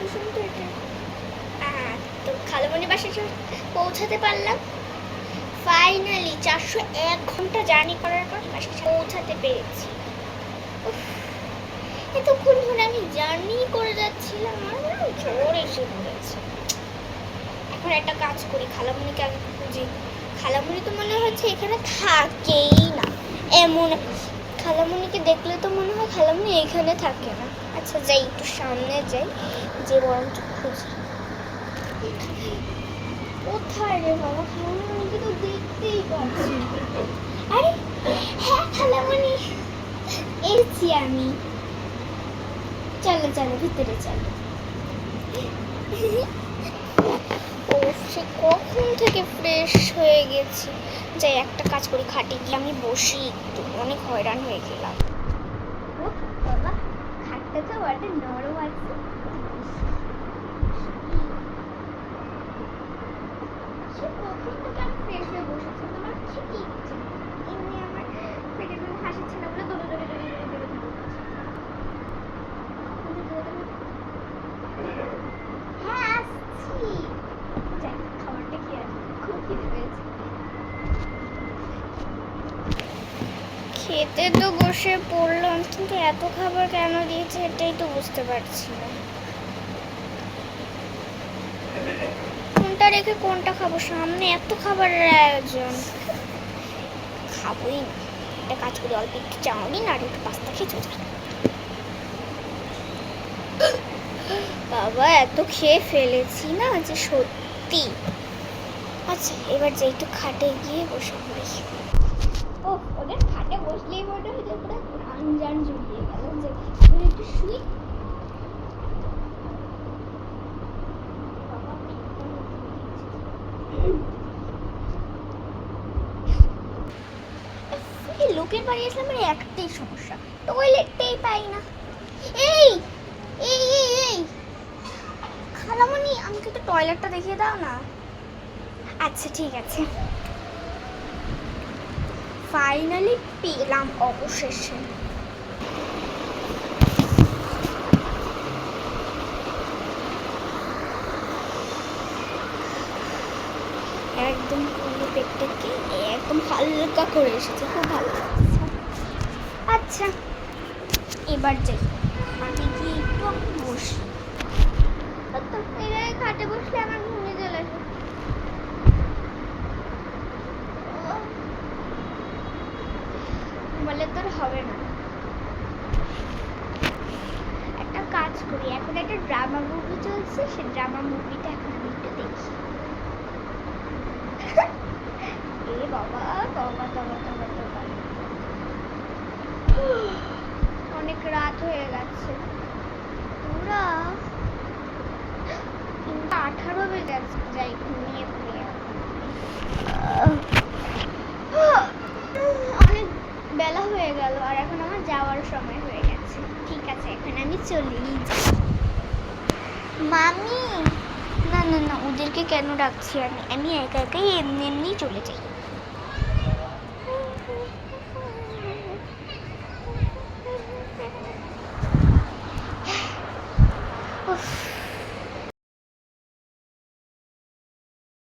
Station তো এটা। তো খালামণি বাসায় পৌঁছাতে পারলাম ফাইনালি। 401 ঘন্টা জার্নি করার পর বাসায় পৌঁছাতে পেরেছি। এতক্ষণ ধরে আমি জার্নি করে যাচ্ছিলাম, আমার জ্বর এসে পড়েছে। এখন একটা কাজ করি, খালামণিকে আগে খুঁজি। খালামণি তো মনে হচ্ছে এখানে থাকেই না, এমন খালামণিকে দেখলে তো মনে হয় খালামণি এখানে থাকে না। আচ্ছা যাই, একটু সামনে যাই, যে বরঞ্চ খুঁজি। কোথায় রে বাবা, খালামণিকে তো দেখতেই পাচ্ছি। আরে হ্যাঁ খালামণি, এসেছি আমি। চলো চলো ভিতরে চলো। ও সে কখন থেকে ফ্রেশ হয়ে গেছি। যাই একটা কাজ করি, খাটে গিয়ে আমি বসি একটু, অনেক হয়রান হয়ে গেলাম। বাবা খাটটা তো বড় নরম আছে। সে কখন থেকে আমি ফ্রেশ হয়ে বসেছি, তোমার ঠিকই ইচ্ছে এমনি আমার পেটের মধ্যে হাসিচ্ছে না বলে দৌড়ে দৌড়ে দৌড়ে দৌড়ে দৌড়ে হ্যাঁ আসছি। যাই খাবারটা খেয়ে আসি, খুব খিদে পেয়েছে। খেতে তো বসে পড়লাম, কিন্তু এত খাবার কেন দিয়েছে এটাই তো বুঝতে পারছি না। কোনটা রেখে কোনটা খাবো, সামনে এত খাবারের আয়োজন, খাবোই না। একটা কাজ করি, অল্প একটু চাউমিন আর একটু পাস্তা খেয়ে চলে যাই। বাবা এত খেয়ে ফেলেছি না যে সত্যি। আচ্ছা এবার যে একটু খাটে গিয়ে বসে পড়ি। ও ওদের খাটে বসলেই মনে হয় যে পুরো প্রাণ জান জুড়িয়ে গেল, যে একটু শুই। লোকের বাড়ি আসলে আমার একটাই সমস্যা, টয়লেটটাই পাই না। এই এই এই এই খালামণি, আমাকে একটু টয়লেটটা দেখিয়ে দাও না। আচ্ছা ঠিক আছে। ফাইনালি পেলাম অবশেষে। একদম পুরো পেটটাকে একদম হালকা করে এসেছে, খুব ভালো লাগছে। আচ্ছা এবার যাই খাটে গিয়ে একটু আমি বসি। খাটে বসলে আমার ঘুমিয়ে চলে আসে। বলে তোর হবে না, একটা কাজ করি, এখন একটা ড্রামা মুভি চলছে, সে ড্রামা মুভিটা এখন আমি একটু দেখি। এ বাবা বাবা বাবা বাবা বাবা, অনেক রাত হয়ে গেছে, পুরা 18 বেজে গেছে। যাই ঘুমিয়ে পড়ি। অনেক বেলা হয়ে গেল আর এখন আমার যাওয়ার সময় হয়ে গেছে। ঠিক আছে এখন আমি চলেই যাই। মামি না না না, ওদেরকে কেন ডাকছি আমি, আমি একা একাই এমনি এমনি চলে যাই।